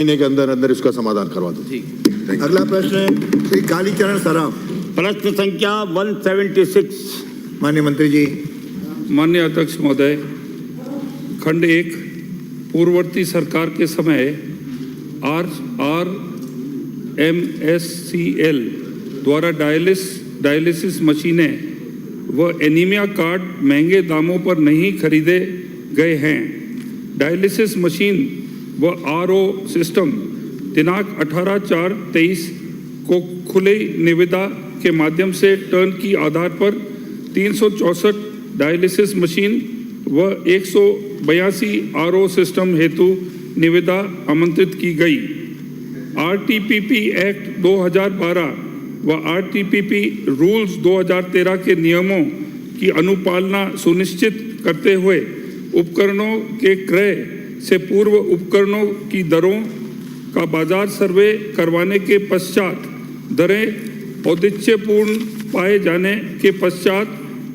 महीने के अंदर अंदर इसका समाधान करवा दो। अगला प्रश्न है श्री कालीचरण सराफ। प्रश्न संख्या 176। माननीय मंत्री जी। माननीय अध्यक्ष महोदय, खंड 1 पूर्ववर्ती सरकार के समय RMSCL द्वारा डायलिसिस मशीनें व एनीमिया कार्ड महंगे दामों पर नहीं खरीदे गए हैं। डायलिसिस मशीन व RO सिस्टम दिनांक 18/4/23 को खुली निविदा के माध्यम से टर्न की आधार पर 364 डायलिसिस मशीन व 182 RO सिस्टम हेतु निविदा आमंत्रित की गई। RTPP एक्ट 2012 व RTPP रूल्स 2013 के नियमों की अनुपालना सुनिश्चित करते हुए उपकरणों के क्रय से पूर्व उपकरणों की दरों का बाजार सर्वे करवाने के पश्चात दरें औचित्यपूर्ण पाए जाने के पश्चात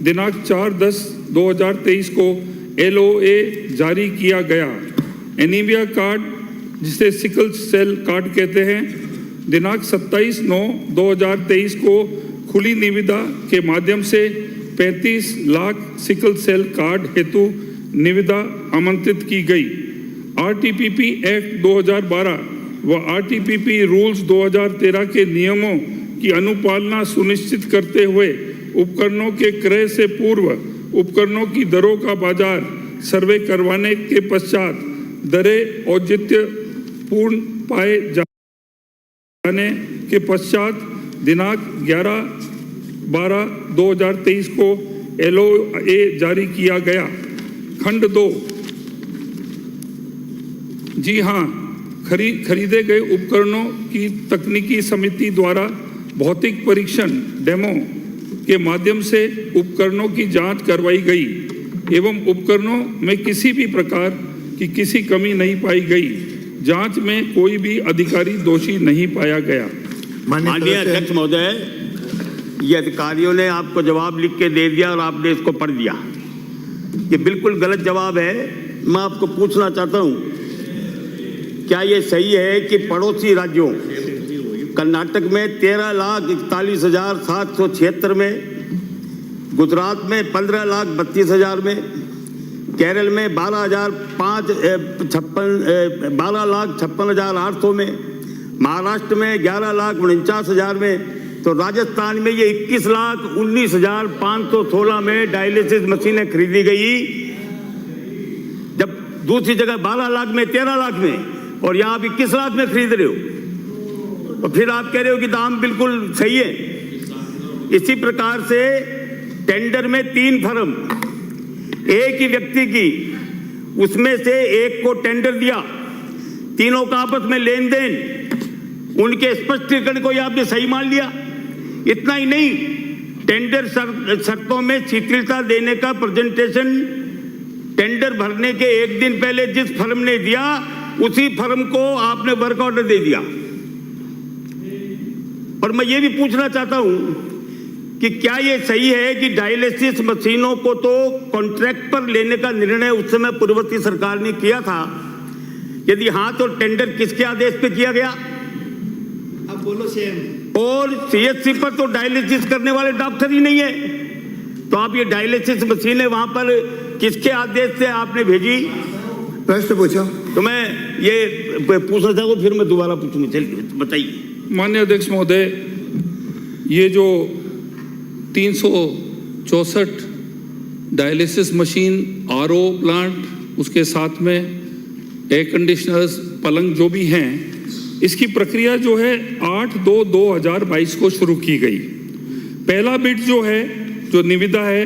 दिनांक 4/10/2023 को LOA जारी किया गया। एनीमिया कार्ड, जिसे सिकल सेल कार्ड कहते हैं, दिनांक 27/9/2023 को खुली निविदा के माध्यम से 35 लाख सिकल सेल कार्ड हेतु निविदा आमंत्रित की गई। RTPP एक्ट 2012 व RTPP रूल्स 2013 के नियमों की अनुपालना सुनिश्चित करते हुए उपकरणों के क्रय से पूर्व उपकरणों की दरों का बाजार सर्वे करवाने के पश्चात दरें औचित्यपूर्ण पाए जाने के पश्चात दिनांक 11/12/2023 को LOA जारी किया गया। खंड 2। जी हाँ, खरीदे गए उपकरणों की तकनीकी समिति द्वारा भौतिक परीक्षण डेमो के माध्यम से उपकरणों की जांच करवाई गई एवं उपकरणों में किसी भी प्रकार की किसी कमी नहीं पाई गई। जांच में कोई भी अधिकारी दोषी नहीं पाया गया। माननीय अध्यक्ष महोदय, ये अधिकारियों ने आपको जवाब लिख के दे दिया और आपने इसको पढ़ दिया। ये बिल्कुल गलत जवाब है। मैं आपको पूछना चाहता हूँ, क्या ये सही है कि पड़ोसी राज्यों कर्नाटक में 13,41,776 में, गुजरात में 15,32,000 में, केरल में 12,56,800 में, महाराष्ट्र में 11,49,000 में, तो राजस्थान में ये 21,19,516 में डायलिसिस मशीनें खरीदी गई, जब दूसरी जगह 12 लाख में, 13 लाख में, और यहाँ आप 21 लाख में खरीद रहे हो। और फिर आप कह रहे हो कि दाम बिल्कुल सही है। इसी प्रकार से टेंडर में 3 फर्म, एक ही व्यक्ति की, उसमें से एक को टेंडर दिया, तीनों का आपस में लेन देन, उनके स्पष्टीकरण को आपने सही मान लिया। इतना ही नहीं, टेंडर शर्तों में शिथिलता देने का प्रेजेंटेशन टेंडर भरने के एक दिन पहले जिस फर्म ने दिया, उसी फर्म को आपने वर्क ऑर्डर दे दिया। और मैं ये भी पूछना चाहता हूं कि क्या ये सही है कि डायलिसिस मशीनों को तो कॉन्ट्रैक्ट पर लेने का निर्णय उस समय पूर्ववर्ती सरकार ने किया था? यदि हाँ, तो टेंडर किसके आदेश पे किया गया? अब बोलो सीएम। और CHC पर तो डायलिसिस करने वाले डॉक्टर ही नहीं है, तो आप ये डायलिसिस मशीनें वहां पर किसके आदेश से आपने भेजी? प्रश्न पूछो। तो मैं ये पूछना चाहता हूँ, फिर मैं दोबारा पूछूंगा। चलिए बताइए। माननीय अध्यक्ष महोदय, ये जो 364 डायलिसिस मशीन, RO प्लांट, उसके साथ में एयर कंडीशनर्स, पलंग जो भी हैं, इसकी प्रक्रिया जो है 8/2/2022 को शुरू की गई। पहला बिड जो है, जो निविदा है,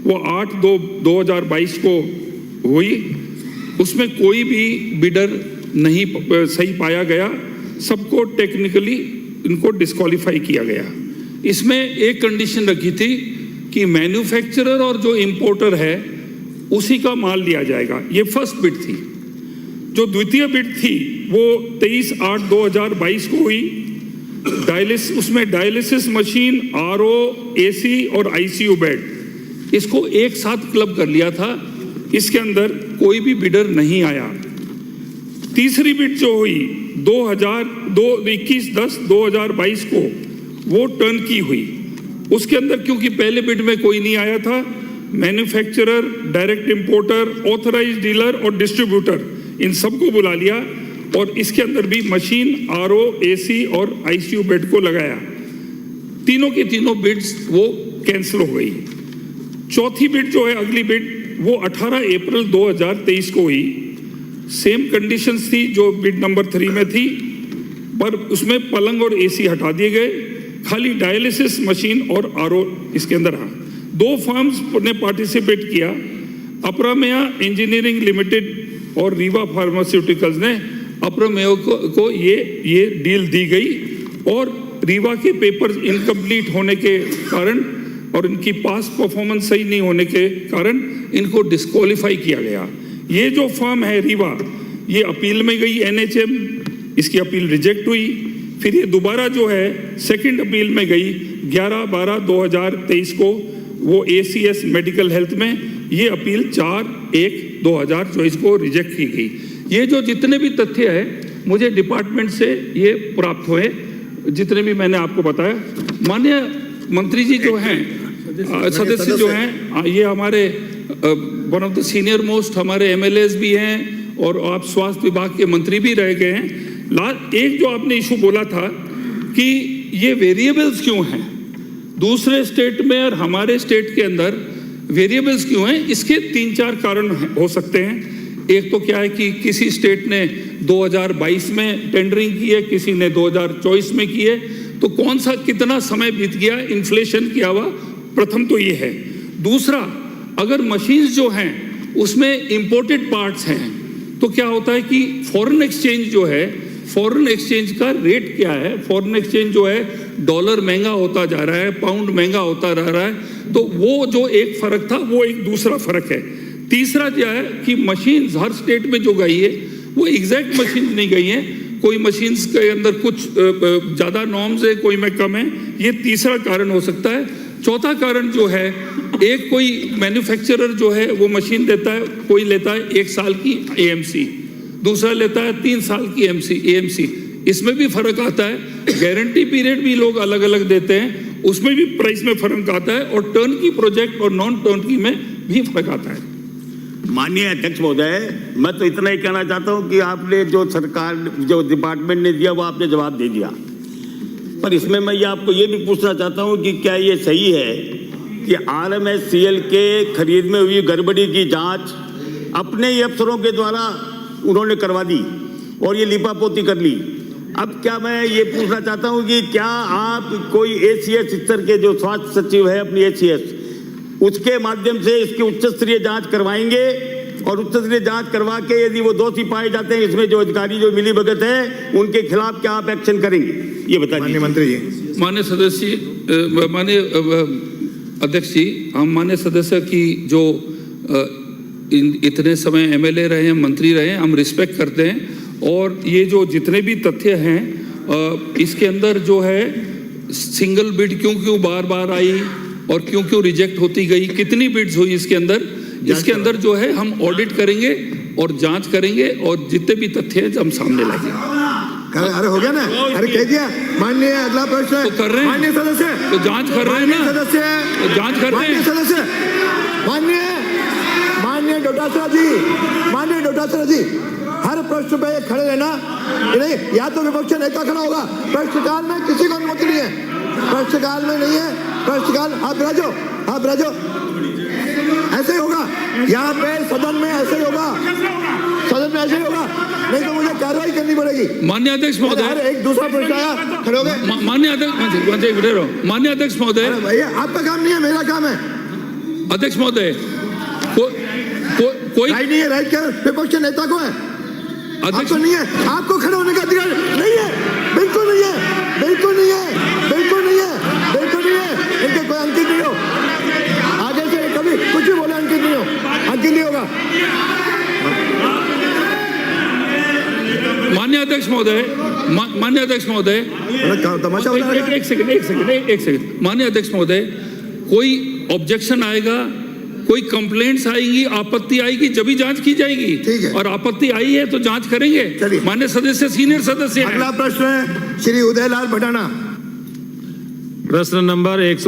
वो 8/2/2022 को हुई। उसमें कोई भी बिडर नहीं सही पाया गया, सबको टेक्निकली इनको डिस्क्वालीफाई किया गया। इसमें एक कंडीशन रखी थी कि मैन्युफैक्चरर और जो इंपोर्टर है उसी का माल लिया जाएगा। ये फर्स्ट बिड थी। जो द्वितीय बिड थी वो 23/8/2022 को हुई। उसमें डायलिसिस मशीन, RO, AC और ICU बेड, इसको एक साथ क्लब कर लिया था। इसके अंदर कोई भी बिडर नहीं आया। तीसरी बिड जो हुई 21/10/2022 को वो टर्न की हुई। उसके अंदर क्योंकि पहले बिड में कोई नहीं आया था, manufacturer, direct importer, authorised dealer और डिस्ट्रीब्यूटर इन सबको बुला लिया और इसके अंदर भी मशीन, आरओ, एसी और आईसीयू बेड को लगाया। तीनों की तीनों बिड्स वो कैंसिल हो गई। चौथी बिड जो है, अगली बिड, वो 18 अप्रैल 2023 को हुई। सेम कंडीशंस थी जो बिड नंबर 3 में थी, पर उसमें पलंग और एसी हटा दिए गए, खाली डायलिसिस मशीन और आरओ इसके अंदर रहा। 2 फर्म्स ने पार्टिसिपेट किया, अपरामेया इंजीनियरिंग लिमिटेड और रीवा फार्मास्यूटिकल्स ने। अपरामेया को ये डील दी गई और रीवा के पेपर्स इनकम्प्लीट होने के कारण और इनकी पास्ट परफॉर्मेंस सही नहीं होने के कारण इनको डिस्क्वालीफाई किया गया। ये जो फर्म है रीवा, ये अपील में गई एनएचएम, इसकी अपील रिजेक्ट हुई। फिर ये दोबारा जो है सेकंड अपील में गई 11/12/2023 को, वो एसीएस मेडिकल हेल्थ में। ये अपील 4/1/2024 को रिजेक्ट की गई। ये जो जितने भी तथ्य है मुझे डिपार्टमेंट से ये प्राप्त हुए, जितने भी मैंने आपको बताया। माननीय मंत्री जी जो हैं, सदस्य जो हैं, ये हमारे one of the senior most हमारे एमएलएस भी हैं और आप स्वास्थ्य विभाग के मंत्री भी रह गए हैं। एक जो आपने इशू बोला था कि ये वेरिएबल्स क्यों हैं, दूसरे स्टेट में और हमारे स्टेट के अंदर वेरिएबल्स क्यों हैं, इसके 3-4 कारण हो सकते हैं। एक तो क्या है कि किसी स्टेट ने 2022 में टेंडरिंग की है, किसी ने 2024 में की है, तो कौन सा कितना समय बीत गया, इन्फ्लेशन किया हुआ, प्रथम तो ये है। दूसरा, अगर मशीन्स जो हैं उसमें इंपोर्टेड पार्ट्स हैं तो क्या होता है कि फॉरेन एक्सचेंज जो है, फॉरेन एक्सचेंज का रेट क्या है, फॉरेन एक्सचेंज जो है डॉलर महंगा होता जा रहा है, पाउंड महंगा होता रह रहा है, तो वो जो एक फर्क था वो एक दूसरा फर्क है। तीसरा क्या है कि मशीन्स हर स्टेट में जो गई है वो एग्जैक्ट मशीन नहीं गई है, कोई मशीन्स के अंदर कुछ ज़्यादा नॉर्म्स है, कोई में कम है, ये तीसरा कारण हो सकता है। चौथा कारण जो है, एक कोई मैन्युफैक्चरर जो है वो मशीन देता है, कोई लेता है 1 साल की एएमसी, दूसरा लेता है 3 साल की एएमसी, इसमें भी फर्क आता है। गारंटी पीरियड भी लोग अलग अलग देते हैं, उसमें भी प्राइस में फर्क आता है और टर्न की प्रोजेक्ट और नॉन टर्न की में भी फर्क आता है। माननीय अध्यक्ष महोदय, मैं तो इतना ही कहना चाहता हूं कि आपने जो सरकार जो डिपार्टमेंट ने दिया वो आपने जवाब दे दिया, पर इसमें मैं ये आपको ये भी पूछना चाहता हूं कि क्या ये सही है कि RMSCL के खरीद में हुई गड़बड़ी की जांच अपने ही अफसरों के द्वारा उन्होंने करवा दी और ये लिपापोती कर ली। अब क्या मैं ये पूछना चाहता हूं कि क्या आप कोई ACS स्तर के जो स्वास्थ्य सचिव है अपनी ACS, उसके माध्यम से इसकी उच्च स्तरीय जांच करवाएंगे और उच्च स्तरीय जांच करवा के यदि वो दोषी पाए जाते हैं, इसमें जो अधिकारी जो मिली भगत है उनके खिलाफ क्या आप एक्शन करेंगे, ये बताइए। माननीय मंत्री जी। माननीय सदस्य, माननीय अध्यक्ष जी, हम माननीय सदस्य की जो इतने समय MLA रहे हैं, मंत्री रहे हैं, हम रिस्पेक्ट करते हैं और ये जो जितने भी तथ्य हैं इसके अंदर जो है सिंगल बिड क्यों बार बार आई और क्यों रिजेक्ट होती गई, कितनी बिड्स हुई इसके अंदर जो है हम ऑडिट करेंगे और जांच करेंगे और जितने भी तथ्य हैं हम सामने लाएंगे। अरे हो गया ना, अरे कह दिया। माननीय अगला प्रश्न तो कर रहे हैं, माननीय सदस्य तो जांच कर रहे हैं ना, सदस्य तो जांच कर रहे हैं सदस्य। माननीय डोटासरा जी, हर प्रश्न पे खड़े रहना नहीं, या तो विपक्ष नेता खड़ा होगा। प्रश्नकाल में किसी को अनुमति नहीं है, प्रश्नकाल में नहीं है, प्रश्नकाल आप राजो ऐसे ही होगा, यहाँ पे सदन में ऐसे ही होगा, नहीं तो मुझे कार्रवाई करनी पड़ेगी। माननीय अध्यक्ष महोदय, एक दूसरा प्रश्न आया, खड़े हो गए। माननीय अध्यक्ष महोदय, भैया आपका काम नहीं है, मेरा काम है। अध्यक्ष महोदय, कोई राइट नहीं है, राइट क्या विपक्ष नेता को है, आपको नहीं है, आपको खड़े होने का अधिकार नहीं है, बिल्कुल नहीं है, बिल्कुल नहीं है, बिल्कुल नहीं है, बिल्कुल नहीं है। इनके कोई अंकित नहीं हो, आगे से कभी कुछ भी बोले अंकित नहीं हो, अंकित नहीं होगा। माननीय अध्यक्ष महोदय, एक सेकंड। माननीय अध्यक्ष महोदय, कोई ऑब्जेक्शन आएगा, कोई कंप्लेंट्स आएगी, आपत्ति आएगी, जब भी जांच की जाएगी। ठीक है। और आपत्ति आई है तो जांच करेंगे। चलिए। माननीय सदस्य सीनियर सदस्य हैं। अगला प्रश्न है श्री उदयलाल भटाना। प्रश्न नंबर 100